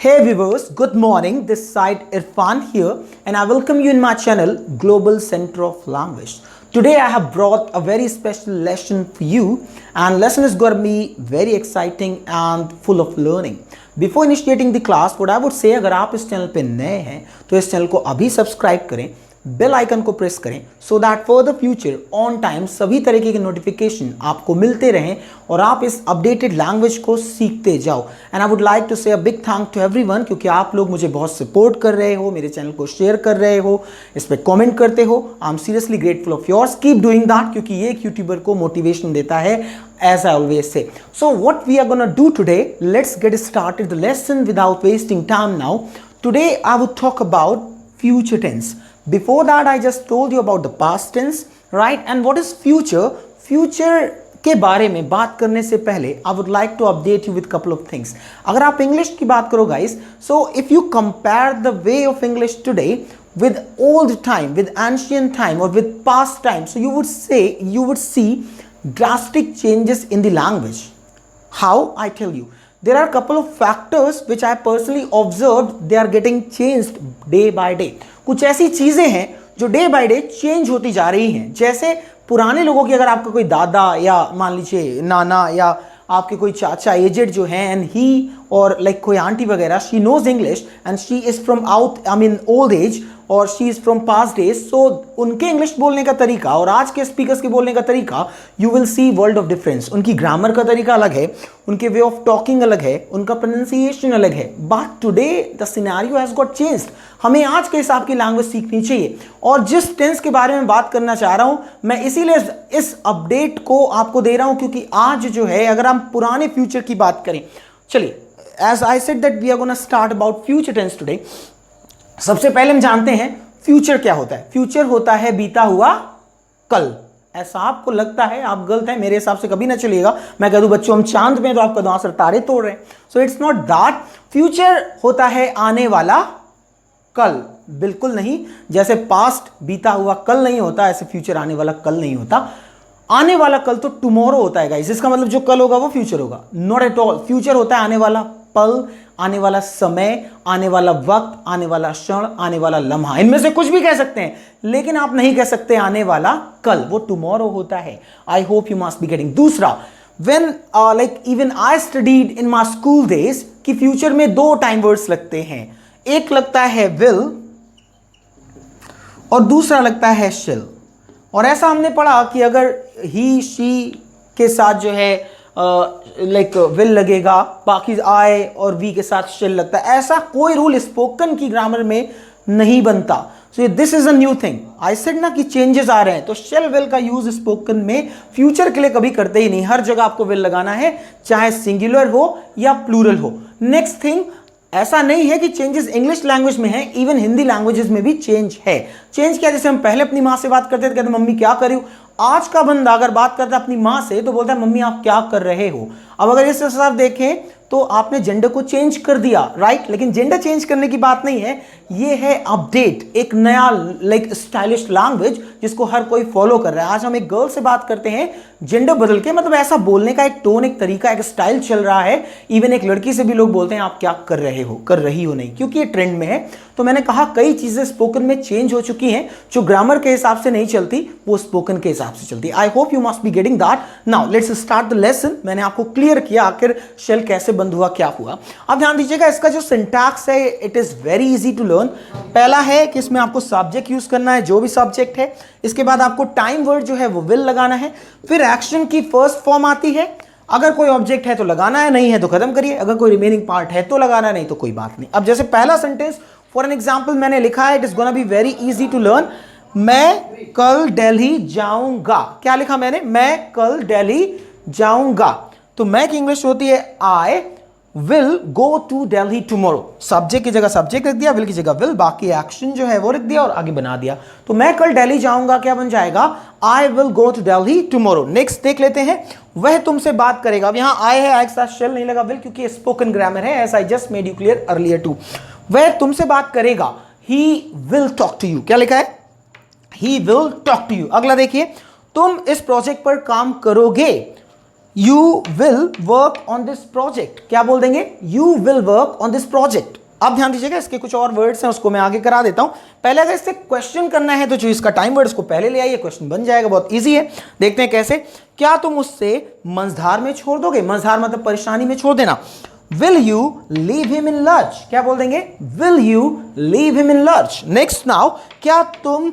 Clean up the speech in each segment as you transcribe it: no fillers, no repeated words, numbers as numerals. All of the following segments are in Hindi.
Hey viewers, good morning. This side Irfan here and I welcome you in my channel Global Center of Language. Today I have brought a very special lesson for you and lesson is going to be very exciting and full of learning. Before initiating the class, what I would say अगर आप इस चैनल पे नए हैं तो इस चैनल को अभी सब्सक्राइब करें, बेल आइकन को प्रेस करें so that for the future on time सभी तरीके के नोटिफिकेशन आपको मिलते रहें और आप इस अपडेटेड लैंग्वेज को सीखते जाओ. And I would like to say a big thank to everyone क्योंकि आप लोग मुझे बहुत सपोर्ट कर रहे हो, मेरे चैनल को शेयर कर रहे हो, इस पर कमेंट करते हो. I am seriously grateful of yours. Keep doing that क्योंकि ये एक यूट्यूबर को मोटिवेशन देता है as I always say. So what we are gonna do today, let's get started the lesson without wasting time now. Today I would talk about future tense. Before that I just told you about the past tense, right? And what is future? Future के बारे में बात करने से पहले I would like to update you with couple of things. अगर आप इंग्लिश की बात करो guys, so if you compare the way of English today with old time, with ancient time or with past time, so you would see drastic changes in the language. How? I tell you. There are a couple of factors which I personally observed, they are getting changed day by day. कुछ ऐसी चीजें हैं जो डे बाय डे चेंज होती जा रही हैं. जैसे पुराने लोगों की, अगर आपका कोई दादा या मान लीजिए नाना या आपके कोई चाचा एजेड जो हैं एंड ही और लाइक कोई आंटी वगैरह, she knows English and she is from out I mean old age और she is from past days, so उनके इंग्लिश बोलने का तरीका और आज के स्पीकर्स के बोलने का तरीका, you will see world of difference. उनकी ग्रामर का तरीका अलग है, उनके वे ऑफ टॉकिंग अलग है, उनका प्रोनाउंसिएशन अलग है. But today the scenario has got changed. हमें आज के हिसाब की लैंग्वेज सीखनी चाहिए और जिस टेंस के बारे में बात करना चाह रहा हूं मैं इसीलिए इस अपडेट को आपको दे रहा हूं क्योंकि आज जो है अगर हम पुराने फ्यूचर की बात करें, चलिए as I said that we are gonna start about future tense today. सबसे पहले हम जानते हैं फ्यूचर क्या होता है. फ्यूचर होता है बीता हुआ कल. ऐसा आपको लगता है, आप गलत हैं, मेरे हिसाब से कभी ना चलेगा. मैं कह दूं बच्चों हम चांद में तो आपका आंसर तारे तोड़ रहे हैं. So it's not that. Future होता है आने वाला कल, बिल्कुल नहीं. जैसे पास्ट बीता हुआ कल नहीं होता, ऐसे फ्यूचर आने वाला कल नहीं होता. आने वाला कल तो टुमारो होता है गाइस. इसका मतलब जो कल होगा वो फ्यूचर होगा. Not at all. फ्यूचर होता है आने वाला पल, आने वाला समय, आने वाला वक्त, आने वाला क्षण, आने वाला लम्हा. इनमें से कुछ भी कह सकते हैं लेकिन आप नहीं कह सकते आने वाला कल, वो टुमारो होता है. I hope you must be getting. दूसरा, when like even I studied in my school days कि फ्यूचर में दो टाइम वर्ड्स लगते हैं. एक लगता है विल और दूसरा लगता है शिल. और ऐसा हमने पढ़ा कि अगर ही शी के साथ जो है लाइक विल लगेगा, बाकी आई और वी के साथ शिल लगता है. ऐसा कोई रूल स्पोकन की ग्रामर में नहीं बनता. So this is a new thing. I said ना कि चेंजेस आ रहे हैं तो शिल विल का यूज स्पोकन में फ्यूचर के लिए कभी करते ही नहीं. हर जगह आपको विल लगाना है, चाहे सिंगुलर हो या प्लूरल हो. नेक्स्ट थिंग, ऐसा नहीं है कि चेंजेस इंग्लिश लैंग्वेज में है, इवन हिंदी लैंग्वेजेस में भी चेंज है. चेंज क्या, जैसे हम पहले अपनी माँ से बात करते थे, कहते मम्मी क्या कर रही हो. आज का बंदा अगर बात करता है अपनी माँ से तो बोलता है मम्मी आप क्या कर रहे हो. अब अगर इस हिसाब देखें तो आपने जेंडर को चेंज कर दिया, राइट. लेकिन जेंडर चेंज करने की बात नहीं है, ये है अपडेट, एक नया लाइक स्टाइलिश लैंग्वेज जिसको हर कोई फॉलो कर रहा है. आज हम एक गर्ल से बात करते हैं जेंडर बदल के, मतलब ऐसा बोलने का एक टोन, एक तरीका, एक स्टाइल चल रहा है. इवन एक लड़की से भी लोग बोलते हैं आप क्या कर रहे हो, कर रही हो नहीं, क्योंकि ये ट्रेंड में है. तो मैंने कहा कई चीजें स्पोकन में चेंज हो चुकी हैं जो ग्रामर के हिसाब से नहीं चलती, वो स्पोकन के हिसाब से चलती. आई hope you must be getting that. Now let's start the lesson. मैंने आपको क्लियर किया आखिर शेल कैसे बंद हुआ, क्या हुआ. अब ध्यान दीजिएगा, इसका जो सिंटैक्स है it is very easy to learn. पहला है कि इसमें आपको सब्जेक्ट यूज करना है, जो भी सब्जेक्ट है. इसके बाद आपको टाइम वर्ड जो है वो विल लगाना है. फिर एक्शन की फर्स्ट फॉर्म आती है. अगर कोई ऑब्जेक्ट है तो लगाना है, नहीं है तो खत्म करिए. अगर कोई रिमेनिंग पार्ट है तो लगाना, नहीं तो कोई बात नहीं. अब जैसे पहला सेंटेंस फॉर एन एग्जांपल मैंने लिखा है, it is gonna be very easy to learn. मैं कल दिल्ली जाऊंगा. क्या लिखा मैंने, मैं कल दिल्ली जाऊंगा. तो मैं की इंग्लिश होती है I will go to Delhi tomorrow. Subject की जगह सब्जेक्ट रख दिया, विल की जगह विल, बाकी एक्शन जो है वो रख दिया और आगे बना दिया. तो मैं कल दिल्ली जाऊंगा क्या बन जाएगा, I will go to Delhi tomorrow. Next देख लेते हैं, वह तुमसे बात करेगा. अब यहां आई है, आई के साथ शेल नहीं लगा, विल, क्योंकि स्पोकन ग्रामर है, as I just made you clear earlier too. वह तुमसे बात करेगा, he will talk to you. क्या लिखा है, he will talk to you. अगला देखिए, तुम इस प्रोजेक्ट पर काम करोगे. You will work on this project, क्या बोल देंगे, you will work on this project. अब ध्यान दीजिएगा, इसके कुछ और वर्ड्स हैं, उसको मैं आगे करा देता हूं। पहले अगर इससे क्वेश्चन करना है तो जो इसका टाइम वर्ड इसको पहले ले आइए, क्वेश्चन बन जाएगा, बहुत इजी है। देखते हैं कैसे। क्या तुम उससे मझधार में छोड़ दोगे, मझधार मतलब परेशानी में छोड़ देना। Will you leave him in lurch, क्या बोल देंगे, will you leave him in lurch. Next now, क्या तुम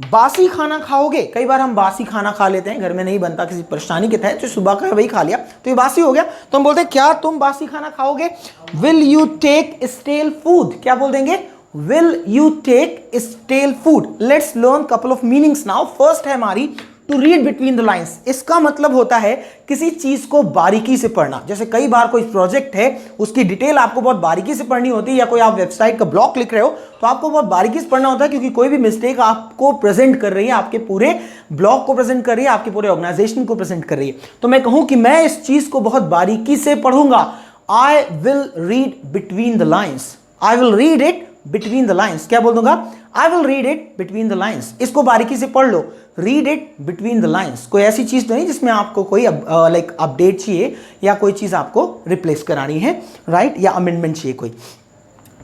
बासी खाना खाओगे। कई बार हम बासी खाना खा लेते हैं, घर में नहीं बनता, किसी परेशानी के तहत जो सुबह का है वही खा लिया तो ये बासी हो गया, तो हम बोलते हैं क्या तुम बासी खाना खाओगे। Will you take stale food, क्या बोल देंगे, will you take stale food. Let's learn couple of meanings now. First है हमारी to read between the lines. इसका मतलब होता है किसी चीज को बारीकी से पढ़ना। जैसे कई बार कोई प्रोजेक्ट है, उसकी डिटेल आपको बहुत बारीकी से पढ़नी होती है, या कोई आप वेबसाइट का ब्लॉग लिख रहे हो तो आपको बहुत बारीकी से पढ़ना होता है, क्योंकि कोई भी मिस्टेक आपको प्रेजेंट कर रही है, आपके पूरे ब्लॉग को प्रेजेंट कर रही है, आपके पूरे ऑर्गेनाइजेशन को प्रेजेंट कर रही है। तो मैं कहूं कि मैं इस चीज को बहुत बारीकी से पढ़ूंगा। I will read between the lines, I will read it between the lines. क्या बोल दूंगा, I will read it between the lines. इसको बारीकी से पढ़ लो, read it between the lines. कोई ऐसी चीज तो नहीं जिसमें आपको कोई लाइक अपडेट चाहिए या कोई चीज आपको रिप्लेस करानी है, राइट, या अमेंडमेंट चाहिए कोई।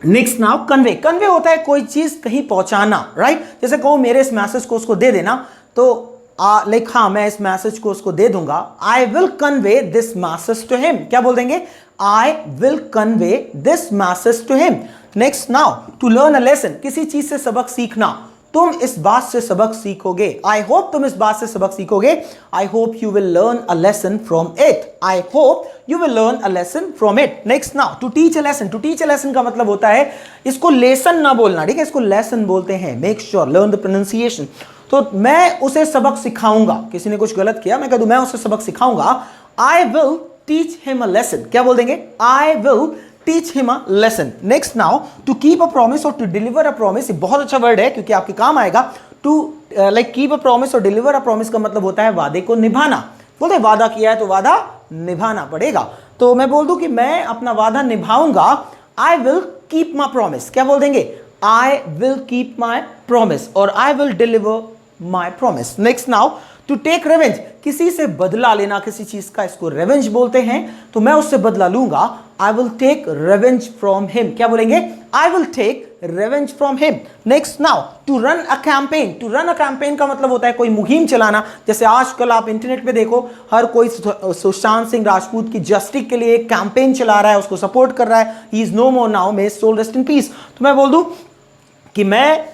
Next now, convey. कन्वे होता है कोई चीज कहीं पहुंचाना, राइट। जैसे कहो मेरे इस मैसेज को उसको दे देना, तो लाइक हाँ मैं इस मैसेज को उसको दे दूंगा। I will convey this message to him, क्या बोल देंगे, I will convey this message to him. Next now, to learn a lesson, किसी चीज से सबक सीखना। तुम इस बात से सबक सीखोगे, आई होप तुम इस बात से सबक सीखोगे। I hope you will learn a lesson from it, I hope you will learn a lesson from it. Next now, to teach a lesson. To teach a lesson का मतलब होता है, इसको लेसन ना बोलना, ठीक है, इसको लेसन बोलते हैं। Make sure learn the pronunciation. तो मैं उसे सबक सिखाऊंगा, किसी ने कुछ गलत किया, मैं कह दूं मैं उसे सबक सिखाऊंगा। I will teach him a lesson, क्या बोल देंगे, I will teach him a lesson. Next now, to keep a promise और टू डिलीवर अ प्रॉमिस। ये बहुत अच्छा वर्ड है क्योंकि आपके काम आएगा। To like keep a promise और डिलीवर अ प्रॉमिस का मतलब होता है वादे को निभाना। बोलते हैं वादा किया है तो वादा निभाना पड़ेगा। तो मैं बोल दूं कि मैं अपना वादा निभाऊंगा। I will keep my promise, क्या बोल देंगे, I will keep my promise, और I will deliver my promise. Next now, to take revenge, किसी से बदला लेना किसी चीज का, इसको रेवेंज बोलते हैं। तो मैं उससे बदला लूंगा। I will take revenge from him, क्या बोलेंगे, I will take revenge from him. Next now, to run a campaign. To run a campaign का मतलब होता है कोई मुहिम चलाना। जैसे आजकल आप इंटरनेट पे देखो, हर कोई सुशांत सिंह राजपूत की जस्टिस के लिए एक कैंपेन चला रहा है, उसको सपोर्ट कर रहा है। He is no more now, may his soul rest in peace. तो मैं बोल दूं कि मैं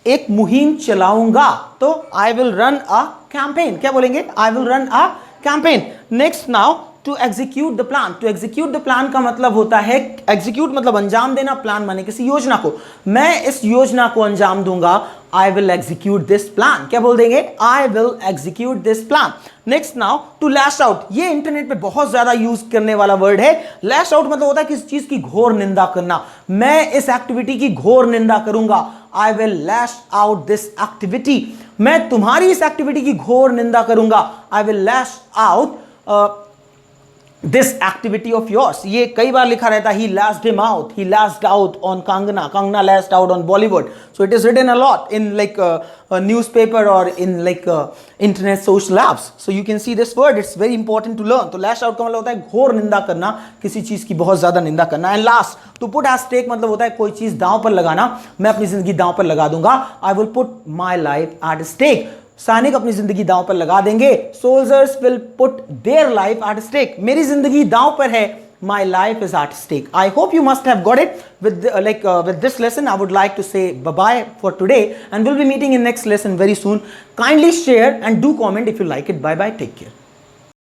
एक मुहिम चलाऊंगा, तो I will run a campaign, क्या बोलेंगे, I will run a campaign. Next now, to execute the plan. To execute the plan का मतलब होता है, एग्जीक्यूट मतलब अंजाम देना, प्लान माने किसी योजना को। मैं इस योजना को अंजाम दूंगा, I will execute this plan, क्या बोल देंगे, I will execute this plan. Next now, to lash out. ये इंटरनेट पे बहुत ज्यादा यूज करने वाला वर्ड है। लैश आउट मतलब होता है किसी चीज की घोर निंदा करना। मैं इस एक्टिविटी की घोर निंदा करूंगा, I will lash out this activity. मैं तुम्हारी इस एक्टिविटी की घोर निंदा करूंगा, I will lash out this activity of yours. ये कई बार लिखा रहता है, he lashed him out, he lashed out on Kangana, Kangana lashed out on Bollywood. So it is written a lot in like a newspaper or in like internet social apps. So you can see this word, it's very important to learn. तो lash out का मतलब होता है घोर निंदा करना, किसी चीज की बहुत ज्यादा निंदा करना। And last, to put at stake मतलब होता है कोई चीज दांव पर लगाना। मैं अपनी जिंदगी दांव पर लगा दूंगा, I will put my life at stake. सैनिक अपनी जिंदगी दांव पर लगा देंगे, soldiers will put their life at stake. मेरी जिंदगी दांव पर है, my life is at stake. I hope you must have got it with this lesson. I would like to say bye bye for today, and we'll be meeting in next lesson very soon. Kindly share and do comment if you like it. Bye bye, take care.